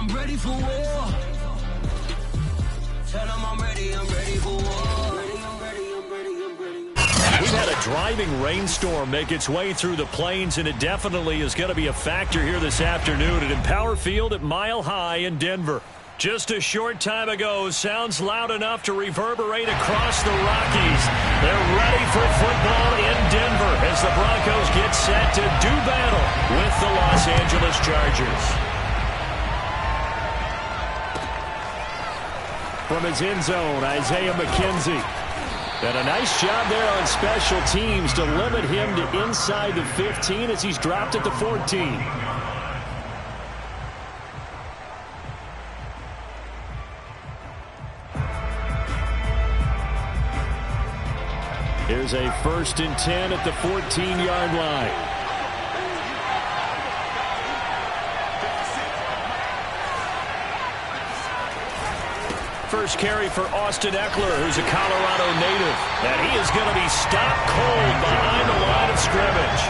I'm ready for war. Tell them I'm ready for war. We've had a driving rainstorm make its way through the plains, and it definitely is going to be a factor here this afternoon at Empower Field at Mile High in Denver. Just a short time ago, sounds loud enough to reverberate across the Rockies. They're ready for football in Denver as the Broncos get set to do battle with the Los Angeles Chargers. From his end zone, Isaiah McKenzie. And a nice job there on special teams to limit him to inside the 15 as he's dropped at the 14. Here's a 1st and 10 at the 14-yard line. First carry for Austin Eckler, who's a Colorado native. And he is going to be stopped cold behind the line of scrimmage.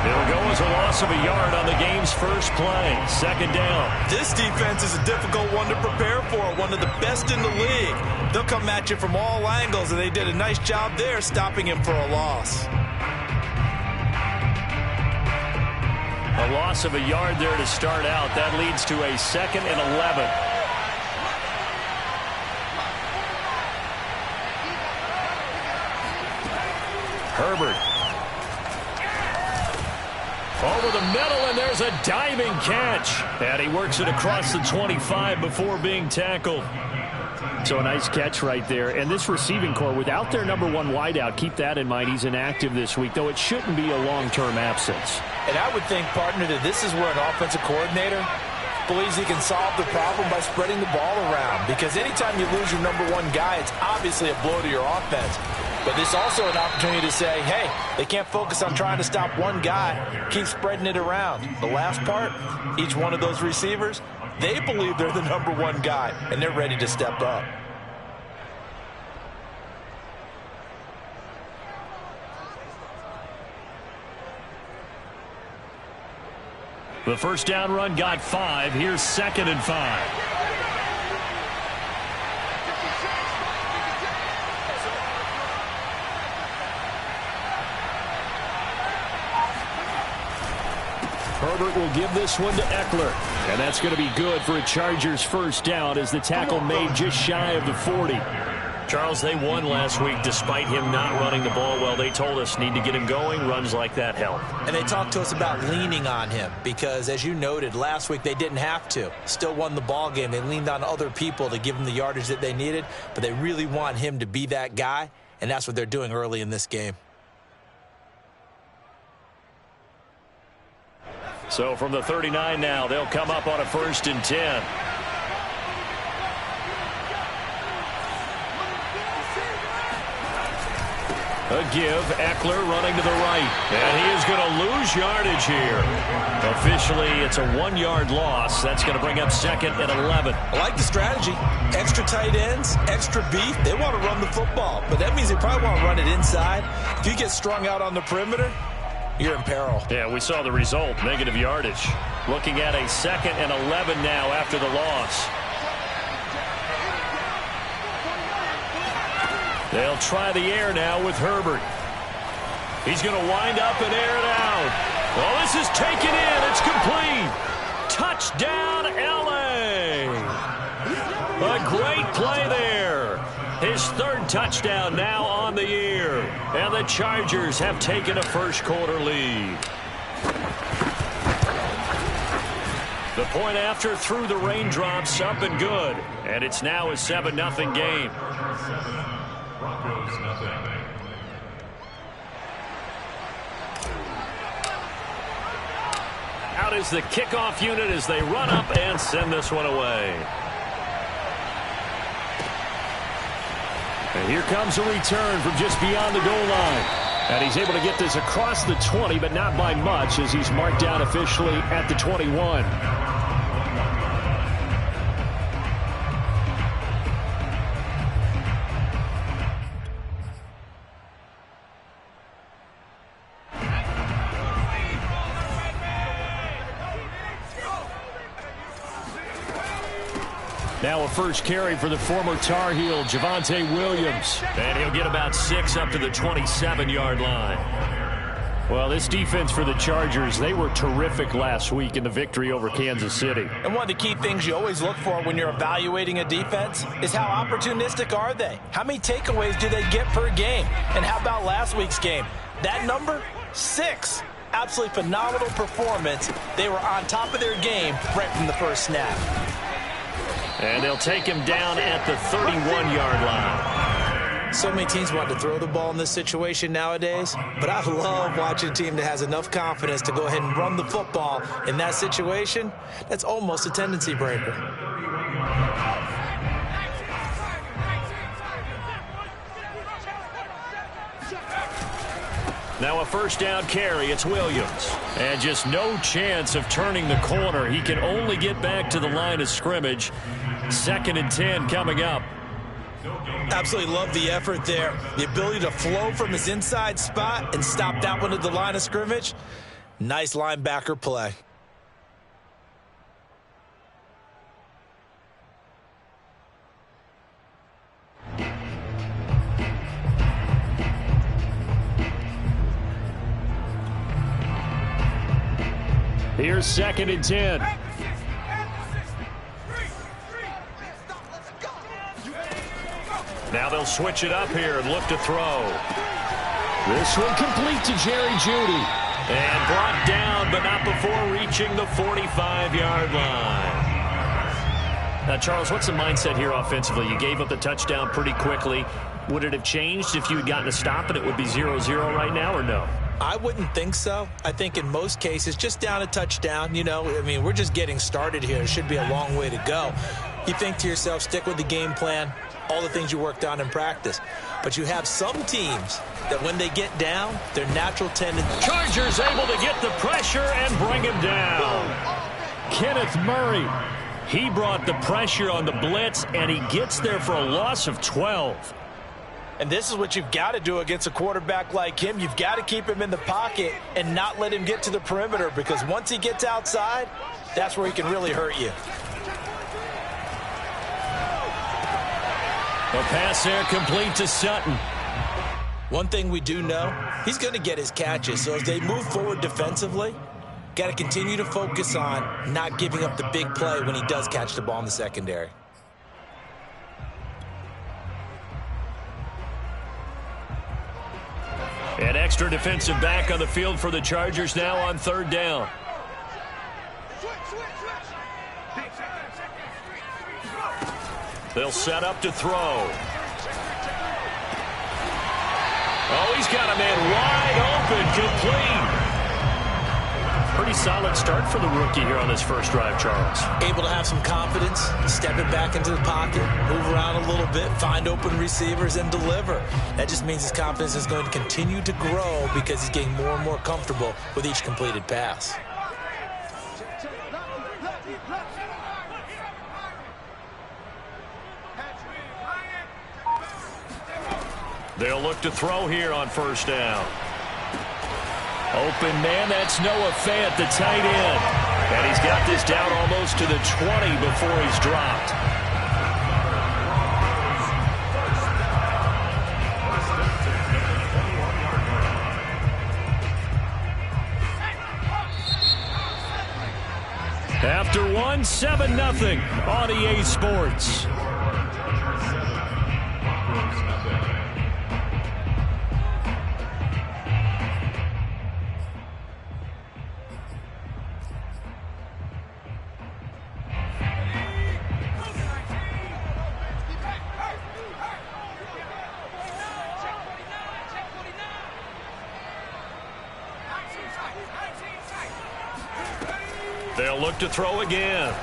It'll go as a loss of a yard on the game's first play. 2nd down. This defense is a difficult one to prepare for, one of the best in the league. They'll come at you from all angles, and they did a nice job there stopping him for a loss. A loss of a yard there to start out. That leads to a 2nd and 11. Herbert. Over the middle, and there's a diving catch. And he works it across the 25 before being tackled. So a nice catch right there. And this receiving core, without their number 1 wideout, keep that in mind. He's inactive this week, though it shouldn't be a long-term absence. And I would think, partner, that this is where an offensive coordinator believes he can solve the problem by spreading the ball around. Because anytime you lose your number 1 guy, it's obviously a blow to your offense. But there's also an opportunity to say, hey, they can't focus on trying to stop one guy. Keep spreading it around. The last part, each one of those receivers, they believe they're the number 1 guy, and they're ready to step up. The first down run got 5. Here's 2nd and 5. Herbert will give this one to Eckler. And that's going to be good for a Chargers first down as the tackle made just shy of the 40. Charles, they won last week despite him not running the ball well. They told us need to get him going. Runs like that help. And they talked to us about leaning on him because, as you noted, last week they didn't have to. Still won the ball game. They leaned on other people to give them the yardage that they needed, but they really want him to be that guy, and that's what they're doing early in this game. So from the 39 now, they'll come up on a 1st and 10. A give, Eckler running to the right. And he is going to lose yardage here. Officially, it's a 1-yard loss. That's going to bring up 2nd and 11. I like the strategy. Extra tight ends, extra beef. They want to run the football, but that means they probably want to run it inside. If you get strung out on the perimeter, you're in peril. Yeah, we saw the result, negative yardage. Looking at a 2nd and 11 now after the loss. They'll try the air now with Herbert. He's going to wind up and air it out. Well, this is taken in. It's complete. Touchdown, L.A. A great play there. His 3rd touchdown now on the year. And the Chargers have taken a first-quarter lead. The point after through the raindrops, up and good. And it's now a 7-0 game. Out is the kickoff unit as they run up and send this one away. And here comes a return from just beyond the goal line. And he's able to get this across the 20, but not by much as he's marked down officially at the 21. Now a first carry for the former Tar Heel, Javonte Williams. And he'll get about 6 up to the 27-yard line. Well, this defense for the Chargers, they were terrific last week in the victory over Kansas City. And one of the key things you always look for when you're evaluating a defense is how opportunistic are they? How many takeaways do they get per game? And how about last week's game? That number? 6. Absolutely phenomenal performance. They were on top of their game right from the first snap. And they'll take him down at the 31-yard line. So many teams want to throw the ball in this situation nowadays, but I love watching a team that has enough confidence to go ahead and run the football in that situation. That's almost a tendency breaker. Now a first down carry, it's Williams. And just no chance of turning the corner. He can only get back to the line of scrimmage. 2nd and 10 coming up. Absolutely love the effort there. The ability to flow from his inside spot and stop that one at the line of scrimmage. Nice linebacker play. Here's 2nd and 10. Now they'll switch it up here and look to throw. This one complete to Jerry Jeudy. And brought down, but not before reaching the 45-yard line. Now, Charles, what's the mindset here offensively? You gave up the touchdown pretty quickly. Would it have changed if you had gotten a stop and it would be 0-0 right now, or no? I wouldn't think so. I think in most cases, just down a touchdown, you know, I mean, we're just getting started here. It should be a long way to go. You think to yourself, stick with the game plan, all the things you worked on in practice. But you have some teams that when they get down, their natural tendency. Chargers able to get the pressure and bring him down. Kenneth Murray. He brought the pressure on the blitz, and he gets there for a loss of 12. And this is what you've got to do against a quarterback like him. You've got to keep him in the pocket and not let him get to the perimeter, because once he gets outside, that's where he can really hurt you. A pass there complete to Sutton. One thing we do know, he's going to get his catches. So as they move forward defensively, got to continue to focus on not giving up the big play when he does catch the ball in the secondary. An extra defensive back on the field for the Chargers now on 3rd down. They'll set up to throw. Oh, he's got a man wide open, complete. Pretty solid start for the rookie here on his first drive, Charles. Able to have some confidence, step it back into the pocket, move around a little bit, find open receivers, and deliver. That just means his confidence is going to continue to grow because he's getting more and more comfortable with each completed pass. They'll look to throw here on 1st down. Open man, that's Noah Fant, the tight end. And he's got this down almost to the 20 before he's dropped. After 7-0 on EA Sports. They'll look to throw again.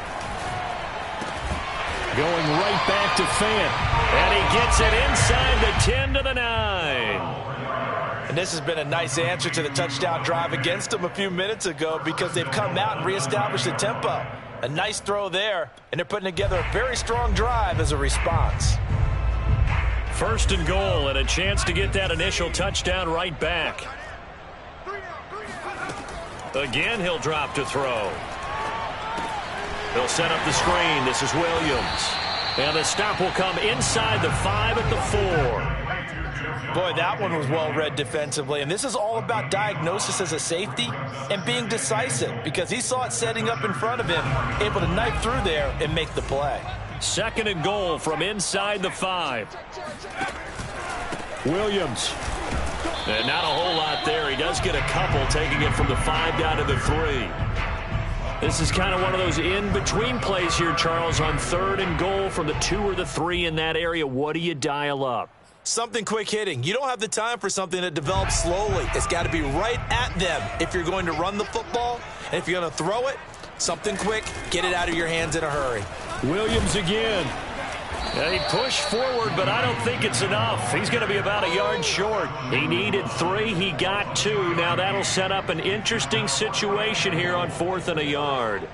Going right back to Fant. And he gets it inside the 10 to the 9. And this has been a nice answer to the touchdown drive against them a few minutes ago, because they've come out and reestablished the tempo. A nice throw there, and they're putting together a very strong drive as a response. 1st and goal, and a chance to get that initial touchdown right back. Again, he'll drop to throw. They'll set up the screen. This is Williams. And the stop will come inside the 5 at the 4. Boy, that one was well read defensively. And this is all about diagnosis as a safety and being decisive, because he saw it setting up in front of him, able to knife through there and make the play. 2nd and goal from inside the 5. Williams. And not a whole lot there. He does get a couple, taking it from the 5 down to the 3. This is kind of one of those in-between plays here, Charles, on 3rd and goal from the 2 or the 3 in that area. What do you dial up? Something quick hitting. You don't have the time for something that develops slowly. It's got to be right at them if you're going to run the football. And if you're going to throw it, something quick, get it out of your hands in a hurry. Williams again. He pushed forward, but I don't think it's enough. He's going to be about a yard short. He needed 3. He got 2. Now that'll set up an interesting situation here on 4th and a yard.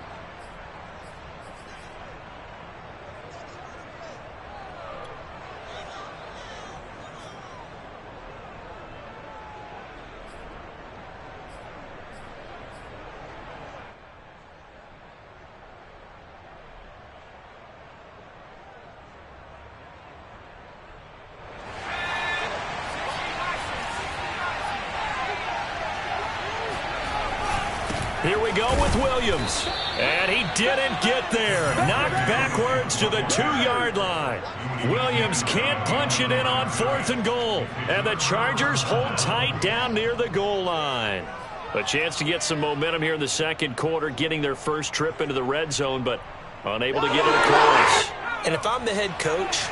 Here we go with Williams. And he didn't get there. Knocked backwards to the 2-yard line. Williams can't punch it in on 4th and goal. And the Chargers hold tight down near the goal line. A chance to get some momentum here in the 2nd quarter, getting their first trip into the red zone, but unable to get it across. And if I'm the head coach,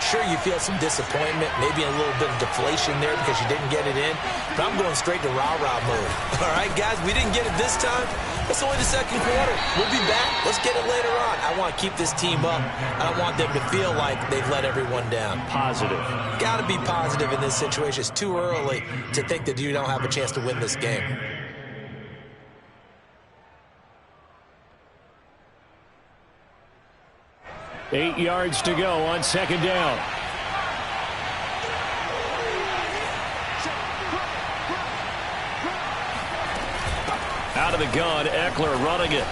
sure, you feel some disappointment, maybe a little bit of deflation there because you didn't get it in. But I'm going straight to rah-rah mode. All right, guys, we didn't get it this time. It's only the 2nd quarter. We'll be back. Let's get it later on. I want to keep this team up. I don't want them to feel like they've let everyone down. Positive. Got to be positive in this situation. It's too early to think that you don't have a chance to win this game. Eight yards to go on 2nd down. Out of the gun, Eckler running it.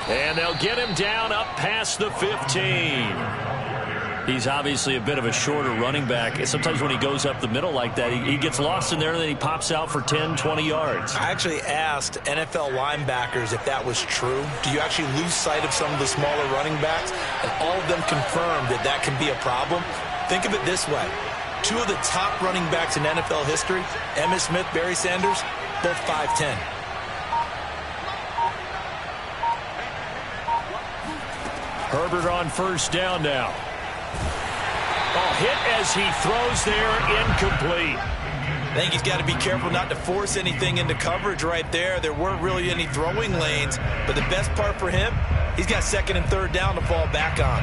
And they'll get him down up past the 15. He's obviously a bit of a shorter running back. Sometimes when he goes up the middle like that, he gets lost in there, and then he pops out for 10, 20 yards. I actually asked NFL linebackers if that was true. Do you actually lose sight of some of the smaller running backs? And all of them confirmed that that can be a problem. Think of it this way. 2 of the top running backs in NFL history, Emmitt Smith, Barry Sanders, both 5'10". Herbert on 1st down now. Hit as he throws there, incomplete. I think he's got to be careful not to force anything into coverage right there. There weren't really any throwing lanes, but the best part for him, he's got 2nd and 3rd down to fall back on.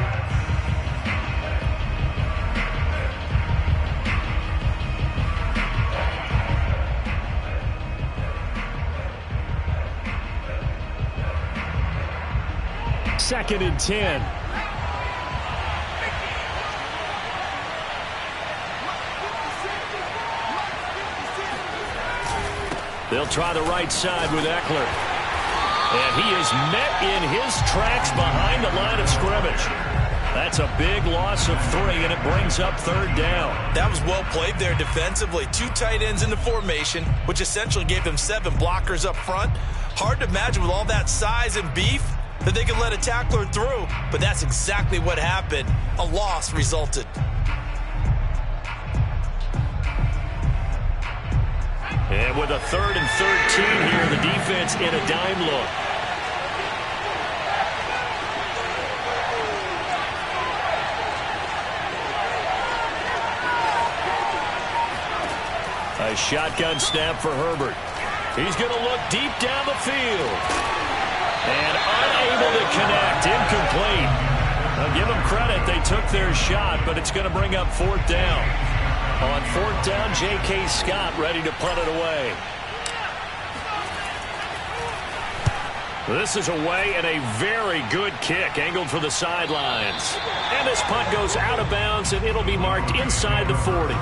Second and 10. They'll try the right side with Eckler. And he is met in his tracks behind the line of scrimmage. That's a big loss of 3, and it brings up 3rd down. That was well played there defensively. 2 tight ends in the formation, which essentially gave them 7 blockers up front. Hard to imagine with all that size and beef that they could let a tackler through, but that's exactly what happened. A loss resulted. And with a 3rd and 13 here, the defense in a dime look. A shotgun snap for Herbert. He's going to look deep down the field. And unable to connect, incomplete. I'll give them credit, they took their shot, but it's going to bring up 4th down. On 4th down, J.K. Scott ready to punt it away. This is away and a very good kick, angled for the sidelines. And this punt goes out of bounds, and it'll be marked inside the 40.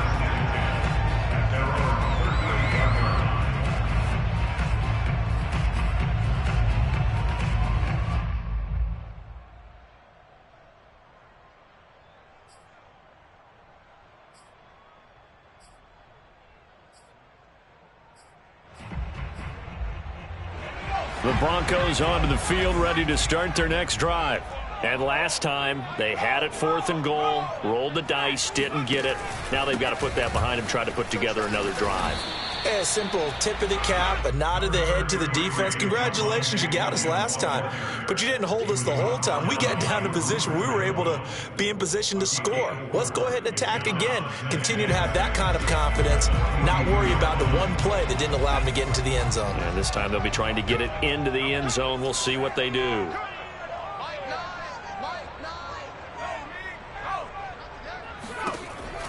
The Broncos onto the field, ready to start their next drive. And last time, they had it 4th and goal, rolled the dice, didn't get it. Now they've got to put that behind them, try to put together another drive. A simple tip of the cap, a nod of the head to the defense. Congratulations, you got us last time. But you didn't hold us the whole time. We got down to position. We were able to be in position to score. Let's go ahead and attack again. Continue to have that kind of confidence. Not worry about the one play that didn't allow them to get into the end zone. And this time they'll be trying to get it into the end zone. We'll see what they do.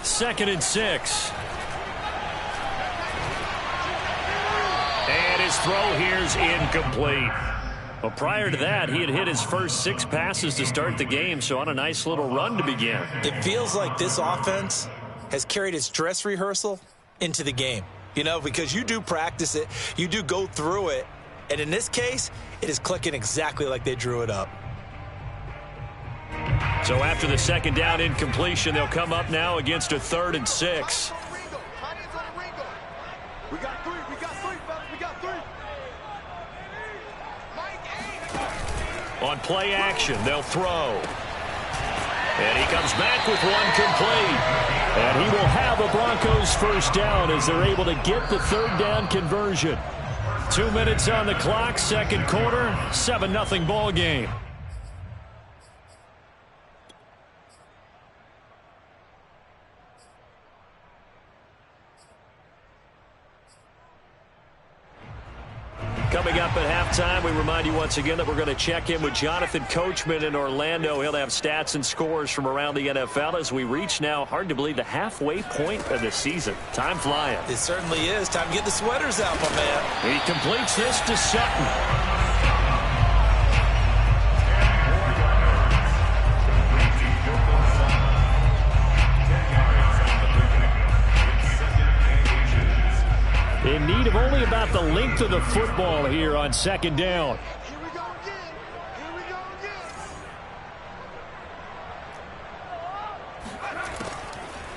Second and 6. And his throw here's incomplete. Well, prior to that, he had hit his first 6 passes to start the game, so on a nice little run to begin. It feels like this offense has carried its dress rehearsal into the game. You know, because you do practice it, you do go through it, and in this case, it is clicking exactly like they drew it up. So after the second down incompletion, they'll come up now against a 3rd and 6. We got 3, fellas, we got 3. On play action, they'll throw. And he comes back with one complete. And he will have a Broncos first down as they're able to get the 3rd down conversion. 2 minutes on the clock, second quarter, 7-0 ball game. Coming up at halftime, we remind you once again that we're going to check in with Jonathan Coachman in Orlando. He'll have stats and scores from around the NFL as we reach now, hard to believe, the halfway point of the season. Time flying. It certainly is. Time to get the sweaters out, my man. He completes this to Sutton. In need of only about the length of the football here on second down. Here we go again. Here we go again.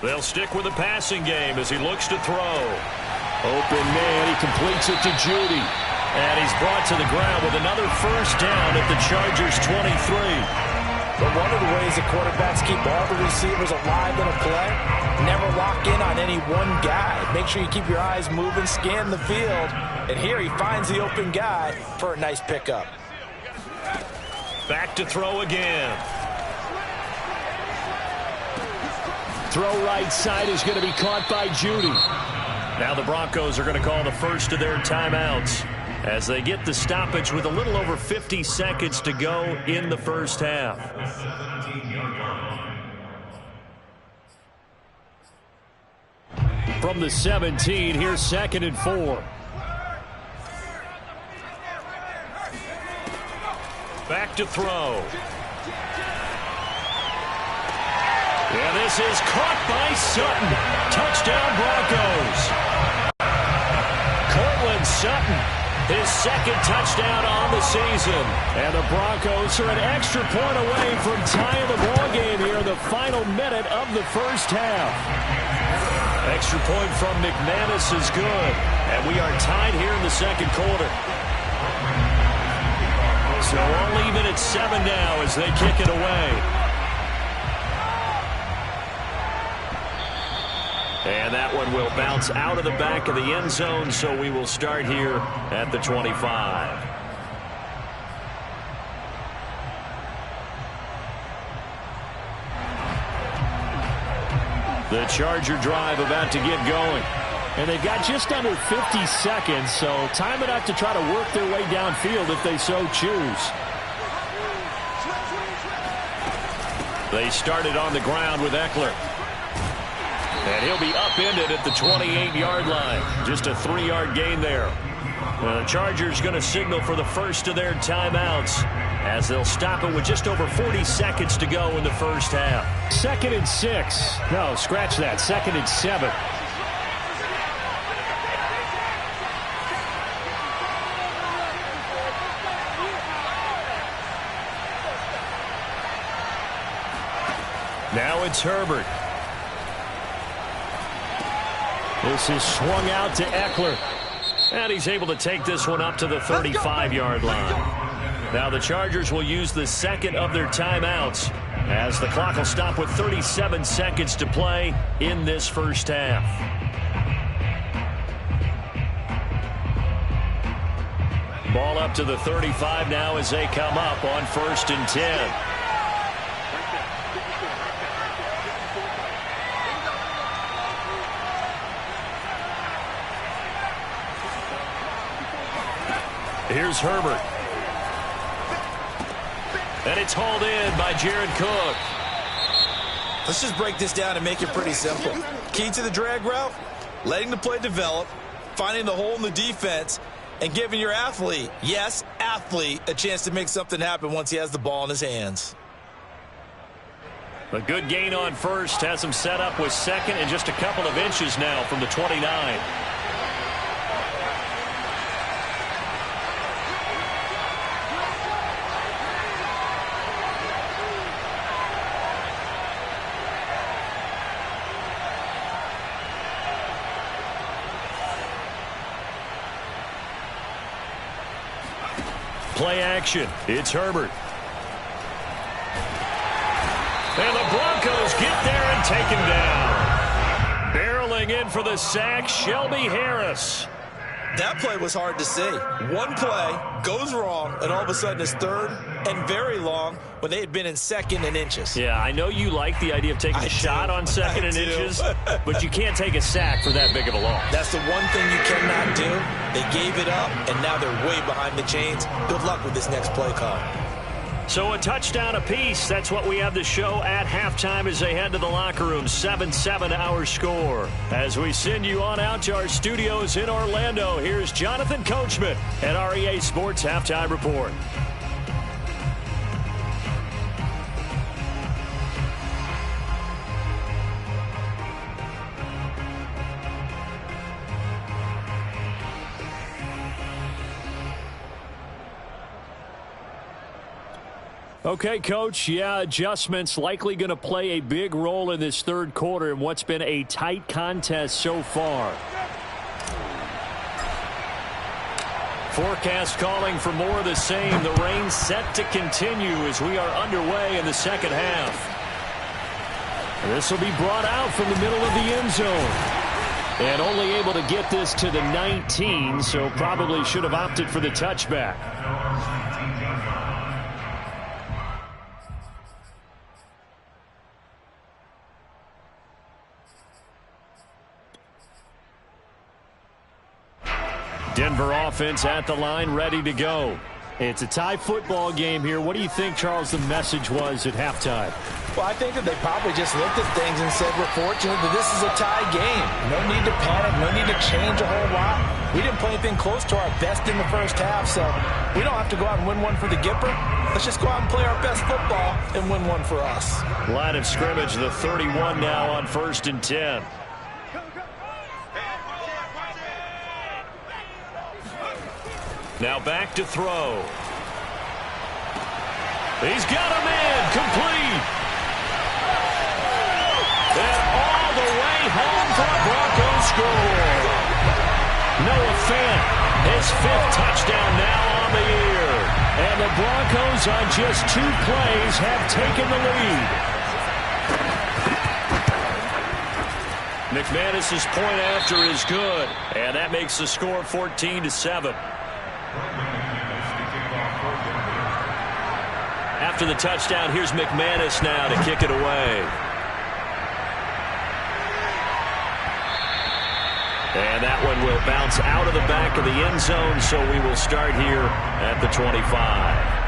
They'll stick with the passing game as he looks to throw. Open man, he completes it to Judy. And he's brought to the ground with another first down at the Chargers' 23. But one of the ways that quarterbacks keep all the receivers alive in a play, never lock in on any one guy. Make sure you keep your eyes moving, scan the field. And here he finds the open guy for a nice pickup. Back to throw again. Throw right side is going to be caught by Judy. Now the Broncos are going to call the first of their timeouts as they get the stoppage with a little over 50 seconds to go in the first half. From the 17, here's 2nd and 4. Back to throw. And this is caught by Sutton. Touchdown Broncos. Cortland Sutton. His second touchdown on the season. And the Broncos are an extra point away from tying the ball game here in the final minute of the first half. Extra point from McManus is good. And we are tied here in the second quarter. So all even at 7 now as they kick it away. And that one will bounce out of the back of the end zone, so we will start here at the 25. The Charger drive about to get going. And they've got just under 50 seconds, so time enough to try to work their way downfield if they so choose. They started on the ground with Eckler. And he'll be upended at the 28-yard line. Just a 3-yard gain there. The Chargers going to signal for the first of their timeouts as they'll stop it with just over 40 seconds to go in the first half. 2nd and 6. No, scratch that. 2nd and 7. Now it's Herbert. This is swung out to Eckler. And he's able to take this one up to the 35-yard line. Now the Chargers will use the second of their timeouts as the clock will stop with 37 seconds to play in this first half. Ball up to the 35 now as they come up on 1st and 10. Here's Herbert. And it's hauled in by Jared Cook. Let's just break this down and make it pretty simple. Key to the drag route, letting the play develop, finding the hole in the defense, and giving your athlete, yes, athlete, a chance to make something happen once he has the ball in his hands. A good gain on first has him set up with second and just a couple of inches now from the 29. Play action. It's Herbert. And the Broncos get there and take him down. Barreling in for the sack, Shelby Harris. That play was hard to see. One play goes wrong, and all of a sudden it's third and very long when they had been in second and inches. Yeah, I know you like the idea of taking a shot on second and inches, but you can't take a sack for that big of a loss. That's the one thing you cannot do. They gave it up, and now they're way behind the chains. Good luck with this next play call. So a touchdown apiece. That's what we have to show at halftime as they head to the locker room. 7-7 our score. As we send you on out to our studios in Orlando, here's Jonathan Coachman at REA Sports Halftime Report. Okay, Coach, yeah, adjustments likely going to play a big role in this third quarter in what's been a tight contest so far. Forecast calling for more of the same. The rain set to continue as we are underway in the second half. This will be brought out from the middle of the end zone. And only able to get this to the 19, so probably should have opted for the touchback. Denver offense at the line, ready to go. It's a tie football game here. What do you think, Charles, the message was at halftime? Well, I think that they probably just looked at things and said, we're fortunate that this is a tie game. No need to panic, no need to change a whole lot. We didn't play anything close to our best in the first half, so we don't have to go out and win one for the Gipper. Let's just go out and play our best football and win one for us. Line of scrimmage, the 31 now on 1st and 10. Now back to throw. He's got a man complete. And all the way home for a Broncos score. Noah Fant, his 5th touchdown now on the year. And the Broncos on just 2 plays have taken the lead. McManus's point after is good. And that makes the score 14-7. After the touchdown, here's McManus now to kick it away. And that one will bounce out of the back of the end zone, so we will start here at the 25.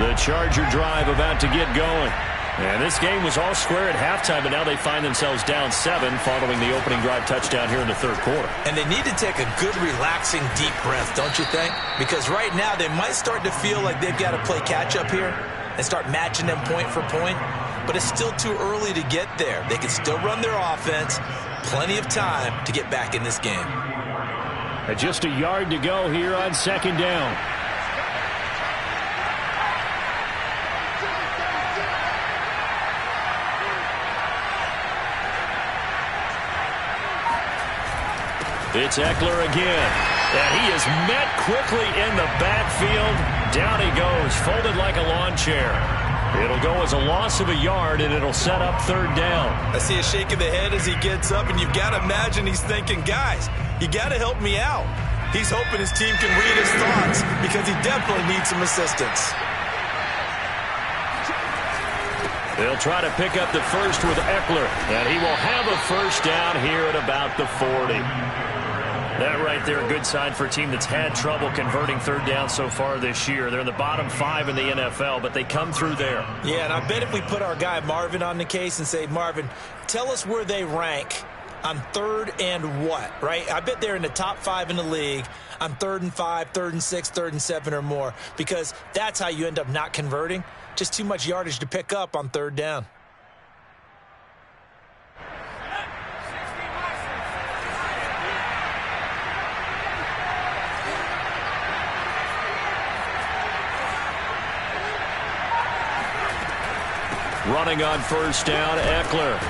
The Charger drive about to get going. And this game was all square at halftime, but now they find themselves down 7 following the opening drive touchdown here in the third quarter. And they need to take a good, relaxing, deep breath, don't you think? Because right now they might start to feel like they've got to play catch-up here and start matching them point for point. But it's still too early to get there. They can still run their offense. Plenty of time to get back in this game. Just a yard to go here on 2nd down. It's Eckler again. And he is met quickly in the backfield. Down he goes, folded like a lawn chair. It'll go as a loss of a yard, and it'll set up third down. I see a shake of the head as he gets up, and you've got to imagine he's thinking, guys, you got to help me out. He's hoping his team can read his thoughts because he definitely needs some assistance. They'll try to pick up the first with Eckler, and he will have a first down here at about the 40. That right there, a good sign for a team that's had trouble converting third down so far this year. They're in the bottom 5 in the NFL, but they come through there. Yeah, and I bet if we put our guy Marvin on the case and say, Marvin, tell us where they rank on third and what, right? I bet they're in the top 5 in the league on 3rd and 5, 3rd and 6, 3rd and 7 or more, because that's how you end up not converting. Just too much yardage to pick up on third down. Running on first down, Eckler.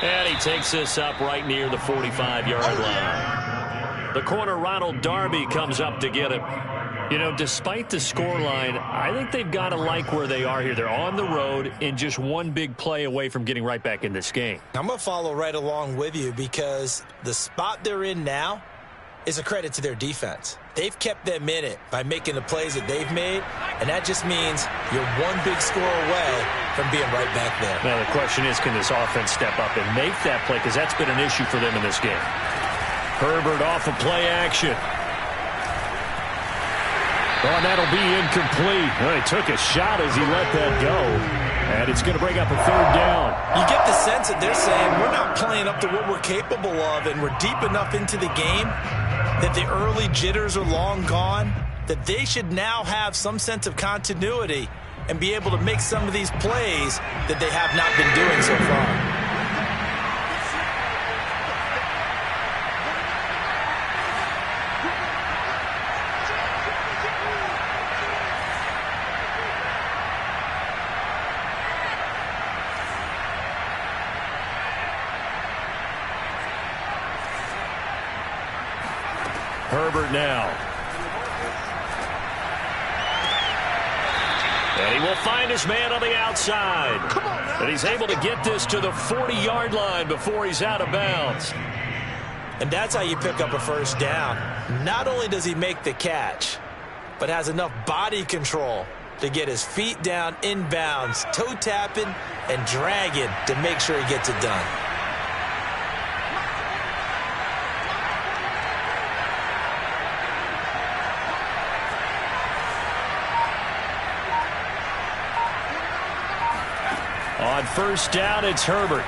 And he takes this up right near the 45-yard line. The corner, Ronald Darby, comes up to get him. You know, despite the scoreline, I think they've got to like where they are here. They're on the road and just one big play away from getting right back in this game. I'm going to follow right along with you because the spot they're in now is a credit to their defense. They've kept them in it by making the plays that they've made, and that just means you're one big score away from being right back there. Now, the question is, can this offense step up and make that play? Because that's been an issue for them in this game. Herbert off of play action. Oh, and that'll be incomplete. Well, he took a shot as he let that go. And it's going to bring up a third down. You get the sense that they're saying we're not playing up to what we're capable of, and we're deep enough into the game that the early jitters are long gone, that they should now have some sense of continuity and be able to make some of these plays that they have not been doing so far. Herbert now. And he will find his man on the outside. And he's able to get this to the 40-yard line before he's out of bounds. And that's how you pick up a first down. Not only does he make the catch, but has enough body control to get his feet down inbounds, toe tapping and dragging to make sure he gets it done. On first down, it's Herbert.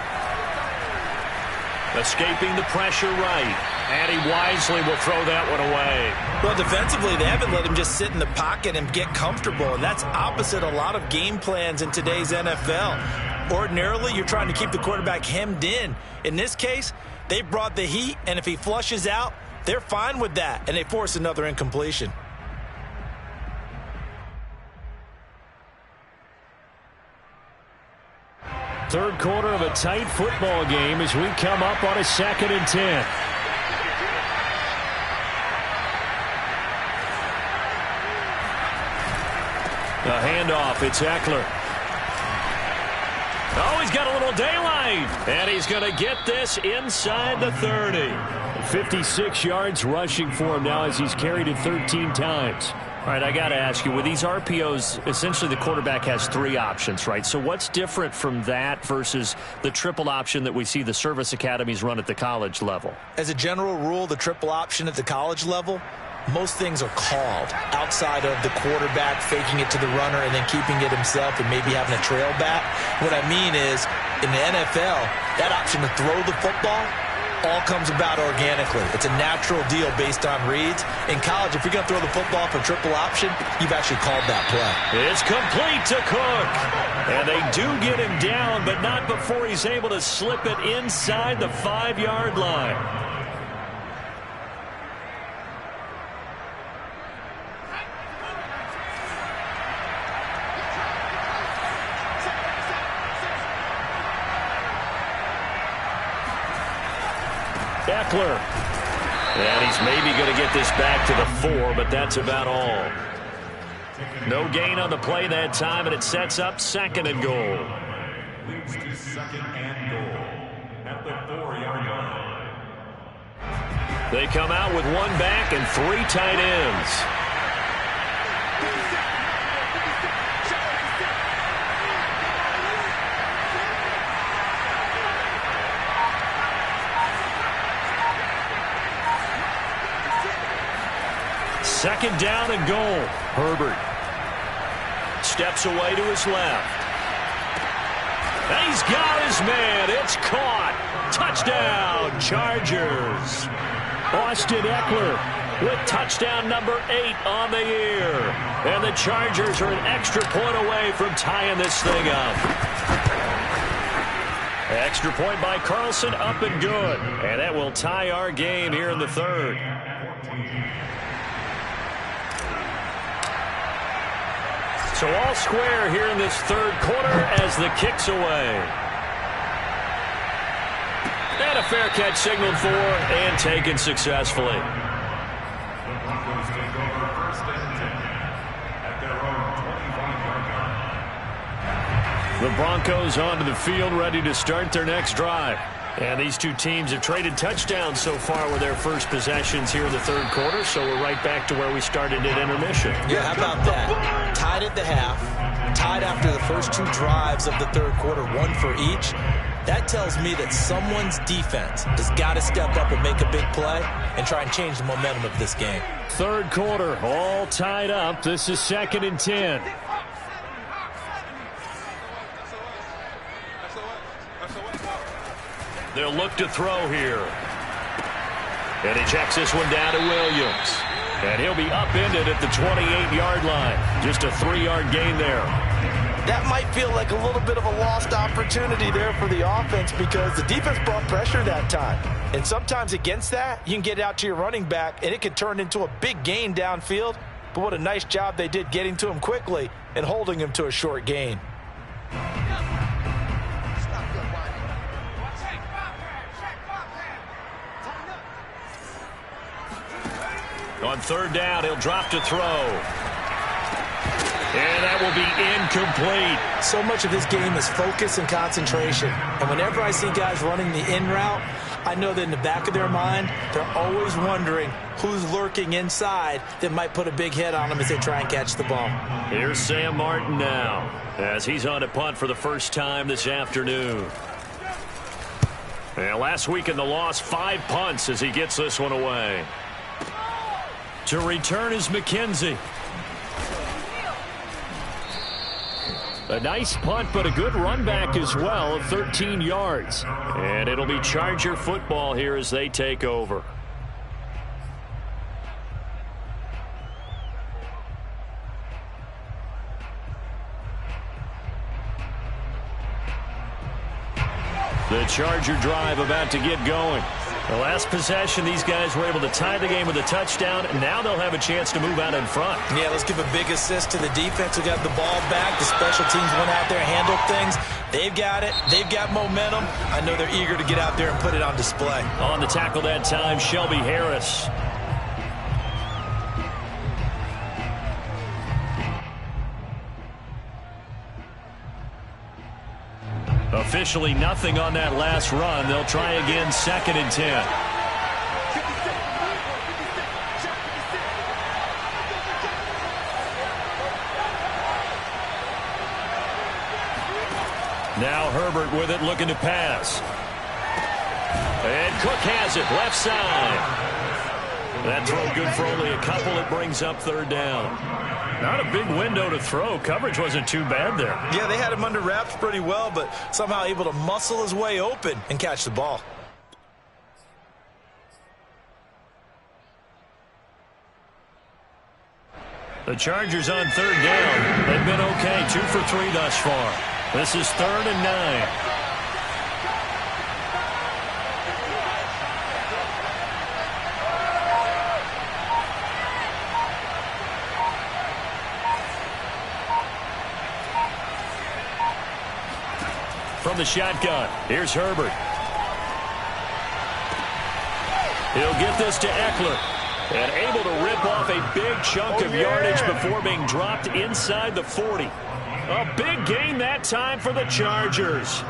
Escaping the pressure right. And he wisely will throw that one away. Well, defensively, they haven't let him just sit in the pocket and get comfortable. And that's opposite a lot of game plans in today's NFL. Ordinarily, you're trying to keep the quarterback hemmed in. In this case, they brought the heat, and if he flushes out, they're fine with that, and they force another incompletion. Third quarter of a tight football game as we come up on a 2nd and 10. A handoff, it's Eckler. Oh, he's got a little daylight. And he's going to get this inside the 30. 56 yards rushing for him now as he's carried it 13 times. All right, I got to ask you, with these RPOs, essentially the quarterback has 3 options, right? So what's different from that versus the triple option that we see the service academies run at the college level? As a general rule, the triple option at the college level, most things are called outside of the quarterback faking it to the runner and then keeping it himself and maybe having a trail back. What I mean is, in the NFL, that option to throw the football all comes about organically. It's a natural deal based on reads. In college, if you're going to throw the football for triple option, you've actually called that play. It's complete to Cook. And they do get him down, but not before he's able to slip it inside the 5-yard line. Eckler. And he's maybe going to get this back to the 4, but that's about all. No gain on the play that time, and it sets up 2nd and goal. Leads to 2nd and goal at the 4-yard line. They come out with 1 back and 3 tight ends. Second down and goal. Herbert steps away to his left. And he's got his man. It's caught. Touchdown, Chargers. Austin Eckler with touchdown number 8 on the year. And the Chargers are an extra point away from tying this thing up. Extra point by Carlson, up and good. And that will tie our game here in the 3rd. So all square here in this 3rd quarter as the kick's away. And a fair catch signaled for and taken successfully. The Broncos take over 1st and 10 at their own 25-yard line. The Broncos onto the field ready to start their next drive. And these two teams have traded touchdowns so far with their first possessions here in the 3rd quarter, so we're right back to where we started at intermission. Yeah, how about that? Tied at the half, tied after the first 2 drives of the 3rd quarter, 1 for each. That tells me that someone's defense has got to step up and make a big play and try and change the momentum of this game. 3rd quarter, all tied up. This is 2nd and 10. They'll look to throw here. And he checks this one down to Williams. And he'll be upended at the 28-yard line. Just a 3-yard gain there. That might feel like a little bit of a lost opportunity there for the offense because the defense brought pressure that time. And sometimes against that, you can get out to your running back, and it can turn into a big gain downfield. But what a nice job they did getting to him quickly and holding him to a short gain. On 3rd down, he'll drop to throw. And that will be incomplete. So much of this game is focus and concentration. And whenever I see guys running the in route, I know that in the back of their mind, they're always wondering who's lurking inside that might put a big hit on them as they try and catch the ball. Here's Sam Martin now as he's on a punt for the first time this afternoon. And last week in the loss, 5 punts as he gets this one away. To return is McKenzie. A nice punt, but a good run back as well of 13 yards. And it'll be Charger football here as they take over. The Charger drive about to get going. The last possession, these guys were able to tie the game with a touchdown, and now they'll have a chance to move out in front. Yeah, let's give a big assist to the defense who got the ball back. The special teams went out there, handled things. They've got it. They've got momentum. I know they're eager to get out there and put it on display. On the tackle that time, Shelby Harris. Officially nothing on that last run. They'll try again, 2nd and 10. Now Herbert with it, looking to pass. And Cook has it, left side. That throw good for only a couple. It brings up 3rd down. Not a big window to throw. Coverage wasn't too bad there. Yeah, they had him under wraps pretty well, but somehow able to muscle his way open and catch the ball. The Chargers on 3rd down. They've been okay, 2 for 3 thus far. This is 3rd and 9. From the shotgun, here's Herbert. He'll get this to Eckler. And able to rip off a big chunk of yardage before being dropped inside the 40. A big gain that time for the Chargers.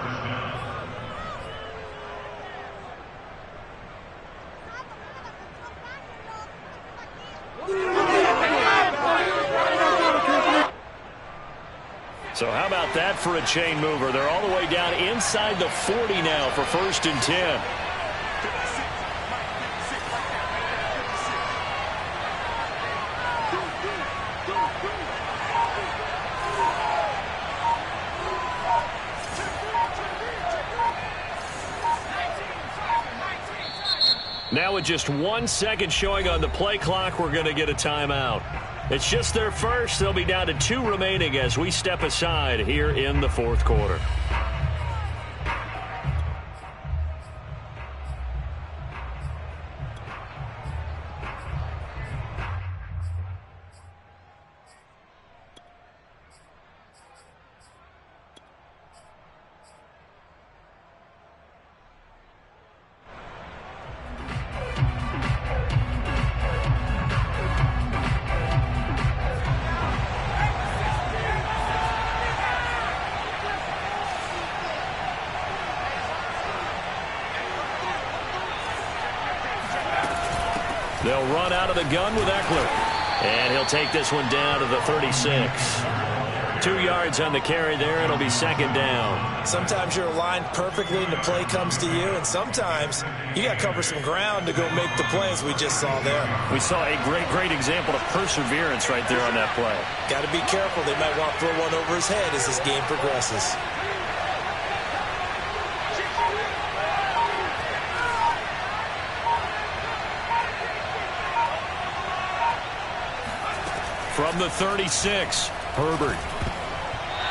So how about that for a chain mover? They're all the way down inside the 40 now for 1st and 10. Now with just 1 second showing on the play clock, we're going to get a timeout. It's just their first. They'll be down to 2 remaining as we step aside here in the 4th quarter. They'll run out of the gun with Eckler. And he'll take this one down to the 36. 2 yards on the carry there. It'll be 2nd down. Sometimes you're aligned perfectly and the play comes to you, and sometimes you got to cover some ground to go make the plays we just saw there. We saw a great example of perseverance right there on that play. Got to be careful. They might want to throw one over his head as this game progresses. From the 36, Herbert.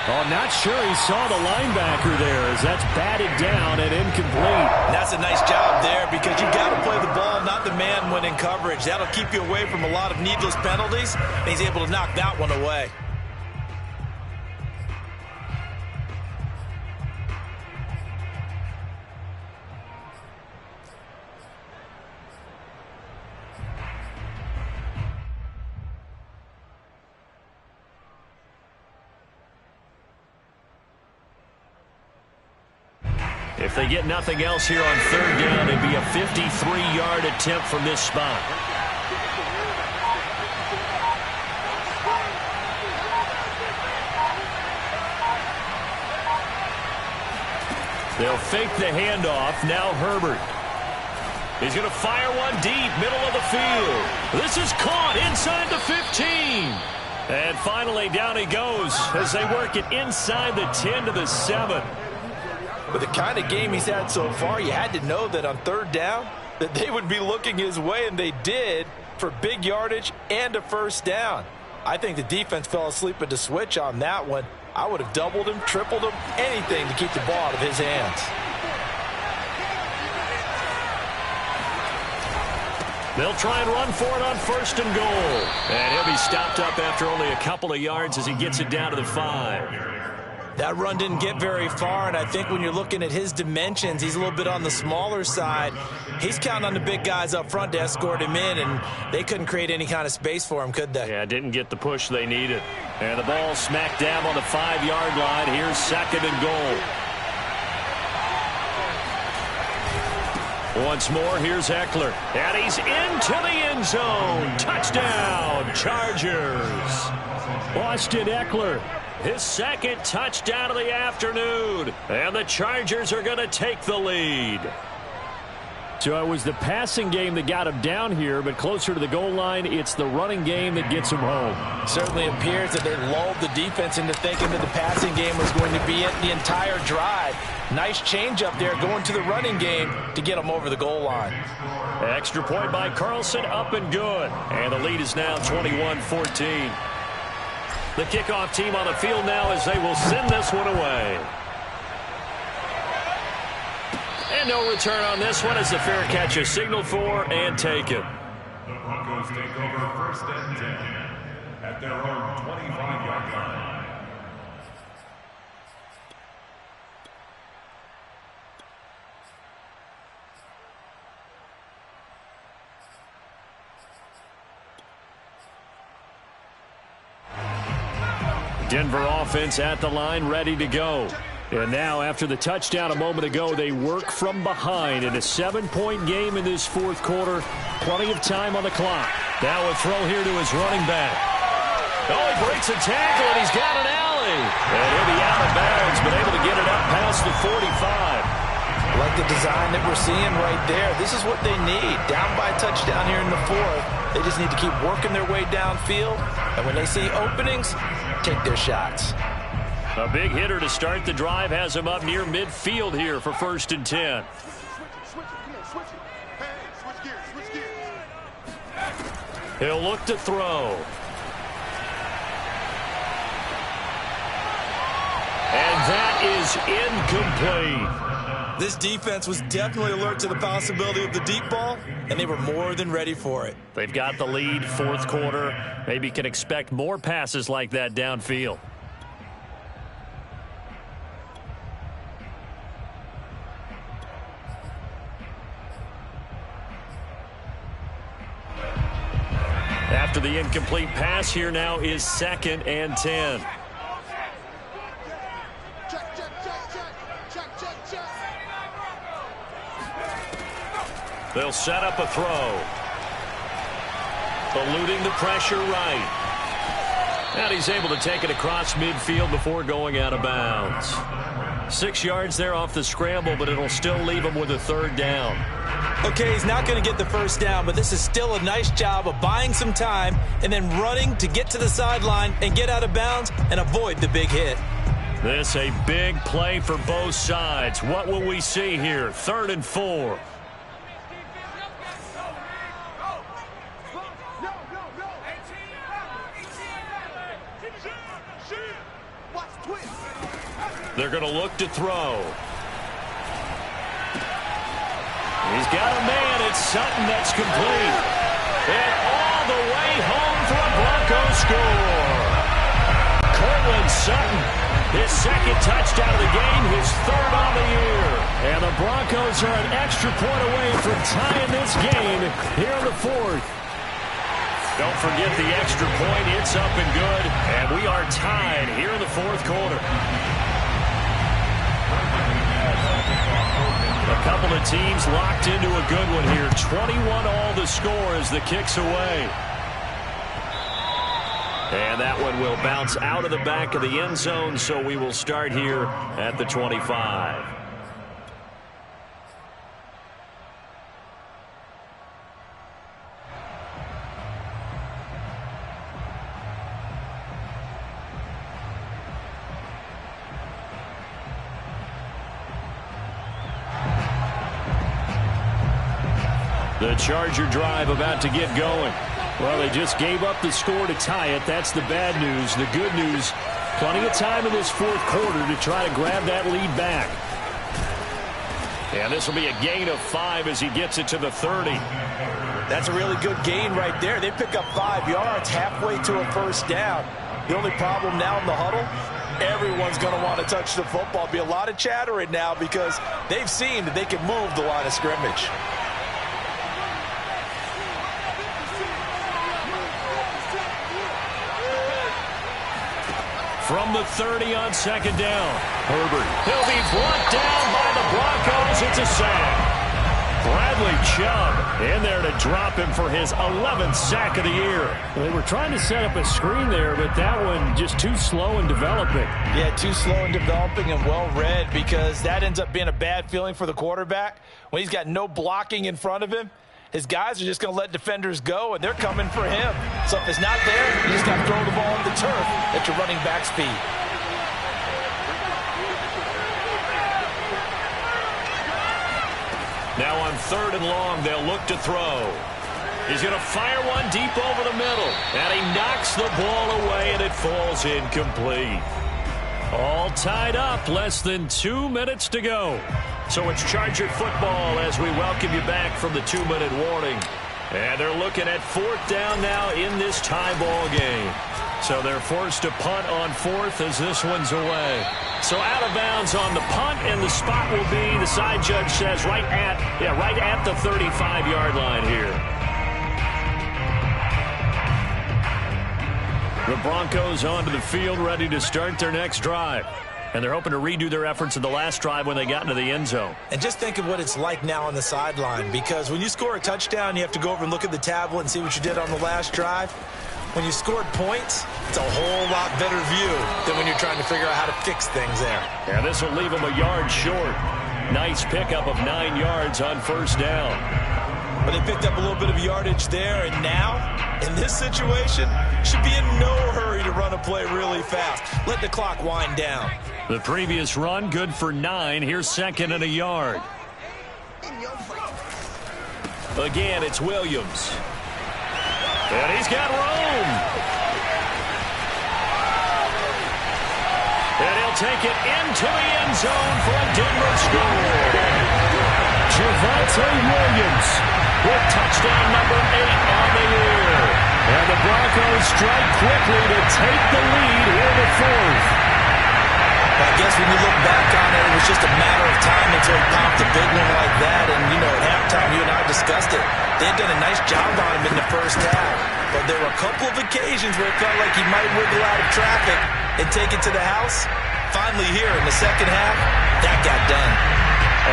Oh, not sure he saw the linebacker there as that's batted down and incomplete. And that's a nice job there because you've got to play the ball, not the man when in coverage. That'll keep you away from a lot of needless penalties, and he's able to knock that one away. If they get nothing else here on 3rd down, it'd be a 53-yard attempt from this spot. They'll fake the handoff. Now Herbert. He's going to fire one deep, middle of the field. This is caught inside the 15. And finally, down he goes as they work it inside the 10 to the 7. With the kind of game he's had so far, you had to know that on 3rd down that they would be looking his way, and they did for big yardage and a 1st down. I think the defense fell asleep at the switch on that one. I would have doubled him, tripled him, anything to keep the ball out of his hands. They'll try and run for it on 1st and goal. And he'll be stopped up after only a couple of yards as he gets it down to the 5. That run didn't get very far, and I think when you're looking at his dimensions, he's a little bit on the smaller side. He's counting on the big guys up front to escort him in, and they couldn't create any kind of space for him, could they? Yeah, didn't get the push they needed. And the ball smack dab on the 5-yard line. Here's 2nd and goal. Once more, here's Eckler. And he's into the end zone. Touchdown, Chargers. Austin Eckler. His 2nd touchdown of the afternoon. And the Chargers are going to take the lead. So it was the passing game that got him down here, but closer to the goal line, it's the running game that gets him home. Certainly appears that they lulled the defense into thinking that the passing game was going to be it the entire drive. Nice change up there going to the running game to get them over the goal line. Extra point by Carlson, up and good. And the lead is now 21-14. The kickoff team on the field now as they will send this one away. And no return on this one as the fair catch is signaled for and taken. The Broncos take over 1st and 10 at their own 25-yard line. Denver offense at the line, ready to go. And now, after the touchdown a moment ago, they work from behind in a 7-point game in this fourth quarter. Plenty of time on the clock. Now a throw here to his running back. Oh, he breaks a tackle, and he's got an alley. And he'll be out of bounds, but able to get it up past the 45. Like the design that we're seeing right there. This is what they need. Down by a touchdown here in the fourth. They just need to keep working their way downfield. And when they see openings, take their shots. A big hitter to start the drive has him up near midfield here for 1st and 10. He'll look to throw. And that is incomplete. This defense was definitely alert to the possibility of the deep ball, and they were more than ready for it. They've got the lead, fourth quarter. Maybe can expect more passes like that downfield. After the incomplete pass, here now is 2nd and 10. They'll set up a throw. Eluding the pressure right. And he's able to take it across midfield before going out of bounds. 6 yards there off the scramble, but it'll still leave him with a 3rd down. Okay, he's not going to get the first down, but this is still a nice job of buying some time and then running to get to the sideline and get out of bounds and avoid the big hit. This a big play for both sides. What will we see here? 3rd and 4. They're going to look to throw. He's got a man. It's Sutton that's complete. And all the way home for a Broncos score. Cortland Sutton, his 2nd touchdown of the game, his 3rd on the year. And the Broncos are an extra point away from tying this game here in the 4th. Don't forget the extra point. It's up and good. And we are tied here in the 4th quarter. A couple of teams locked into a good one here. 21 all the score as the kick's away. And that one will bounce out of the back of the end zone, so we will start here at the 25. The Charger drive about to get going. Well, they just gave up the score to tie it. That's the bad news. The good news, plenty of time in this 4th quarter to try to grab that lead back. And this will be a gain of 5 as he gets it to the 30. That's a really good gain right there. They pick up 5 yards halfway to a 1st down. The only problem now in the huddle, everyone's going to want to touch the football. Be a lot of chattering now because they've seen that they can move the line of scrimmage. From the 30 on 2nd down. Herbert. He'll be brought down by the Broncos. It's a sack. Bradley Chubb in there to drop him for his 11th sack of the year. Well, they were trying to set up a screen there, but that one just too slow in developing. Yeah, too slow in developing and well read, because that ends up being a bad feeling for the quarterback. When he's got no blocking in front of him, his guys are just going to let defenders go, and they're coming for him. So if it's not there, you just got to throw the ball on the turf at your running back speed. Now on 3rd and long, they'll look to throw. He's going to fire one deep over the middle. And he knocks the ball away, and it falls incomplete. All tied up, less than 2 minutes to go. So it's Charger football as we welcome you back from the 2-minute warning. And they're looking at 4th down now in this tie ball game. So they're forced to punt on 4th as this one's away. So out of bounds on the punt, and the spot will be, the side judge says, right at the 35-yard line here. The Broncos onto the field, ready to start their next drive. And they're hoping to redo their efforts in the last drive when they got into the end zone. And just think of what it's like now on the sideline, because when you score a touchdown, you have to go over and look at the tablet and see what you did on the last drive. When you scored points, it's a whole lot better view than when you're trying to figure out how to fix things there. Yeah, this will leave them a yard short. Nice pickup of 9 yards on first down. But they picked up a little bit of yardage there, and now, in this situation, should be in no hurry to run a play really fast. Let the clock wind down. The previous run, good for 9. Here's second and a yard. Again, it's Williams. And he's got room. And he'll take it into the end zone for a Denver score. Javonte Williams with touchdown number 8 on the year. And the Broncos strike quickly to take the lead here in the fourth. I guess when you look back on it, it was just a matter of time until he popped a big one like that. And, you know, at halftime, you and I discussed it. They had done a nice job on him in the first half. But there were a couple of occasions where it felt like he might wiggle out of traffic and take it to the house. Finally here in the second half, that got done.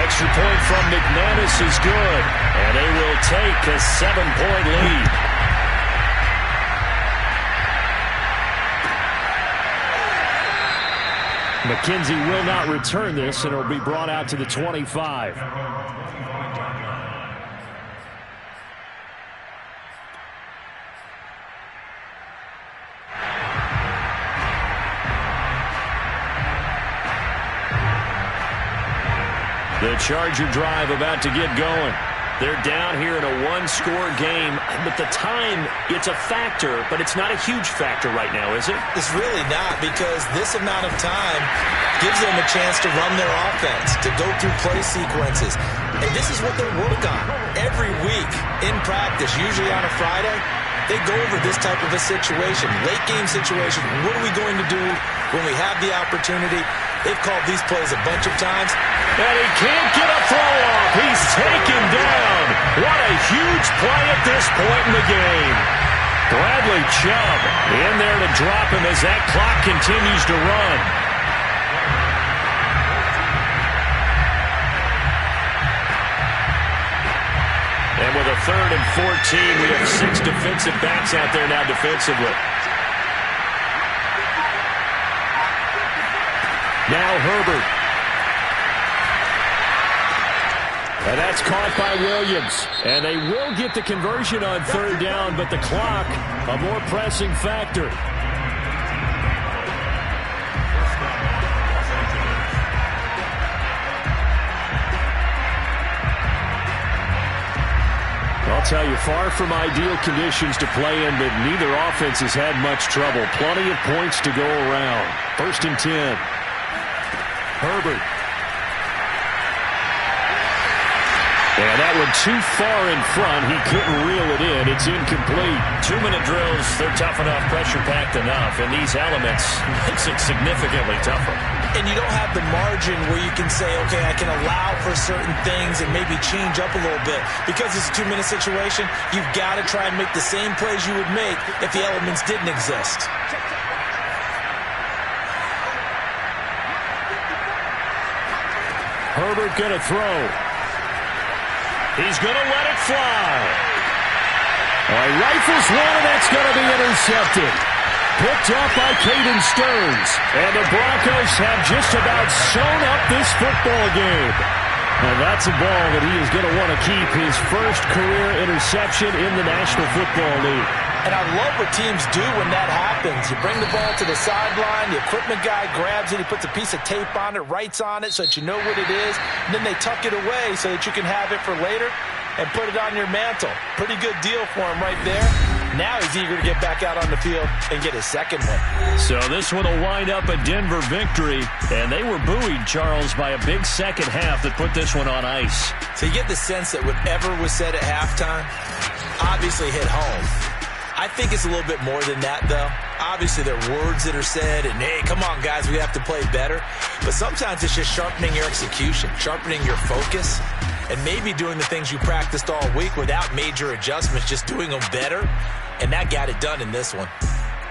Extra point from McManus is good. And they will take a 7-point lead. McKenzie will not return this, and it will be brought out to the 25. The Charger drive about to get going. They're down here in a one-score game, but the time, it's a factor, but it's not a huge factor right now, is it? It's really not, because this amount of time gives them a chance to run their offense, to go through play sequences. And this is what they work on every week in practice, usually on a Friday. They go over this type of a situation, late-game situation. What are we going to do when we have the opportunity? They've called these plays a bunch of times. And he can't get a throw off. He's taken down. What a huge play at this point in the game. Bradley Chubb in there to drop him as that clock continues to run. And with a 3rd and 14, we have 6 defensive backs out there now defensively. Now Herbert. And that's caught by Williams. And they will get the conversion on 3rd down, but the clock, a more pressing factor. I'll tell you, far from ideal conditions to play in, but neither offense has had much trouble. Plenty of points to go around. 1st and 10. Herbert. And that one too far in front. He couldn't reel it in. It's incomplete. 2-minute drills, they're tough enough, pressure-packed enough. And these elements makes it significantly tougher. And you don't have the margin where you can say, okay, I can allow for certain things and maybe change up a little bit. Because it's a 2-minute situation, you've got to try and make the same plays you would make if the elements didn't exist. Herbert going to throw. He's going to let it fly. Rifles one, and that's going to be intercepted. Picked up by Caden Stearns. And the Broncos have just about sewn up this football game. And that's a ball that he is going to want to keep, his first career interception in the National Football League. And I love what teams do when that happens. You bring the ball to the sideline, the equipment guy grabs it, he puts a piece of tape on it, writes on it so that you know what it is, and then they tuck it away so that you can have it for later and put it on your mantle. Pretty good deal for him right there. Now he's eager to get back out on the field and get his second one. So this one will wind up a Denver victory, and they were buoyed, Charles, by a big second half that put this one on ice. So you get the sense that whatever was said at halftime obviously hit home. I think it's a little bit more than that, though. Obviously, there are words that are said, and, hey, come on, guys, we have to play better. But sometimes it's just sharpening your execution, sharpening your focus, and maybe doing the things you practiced all week without major adjustments, just doing them better. And that got it done in this one.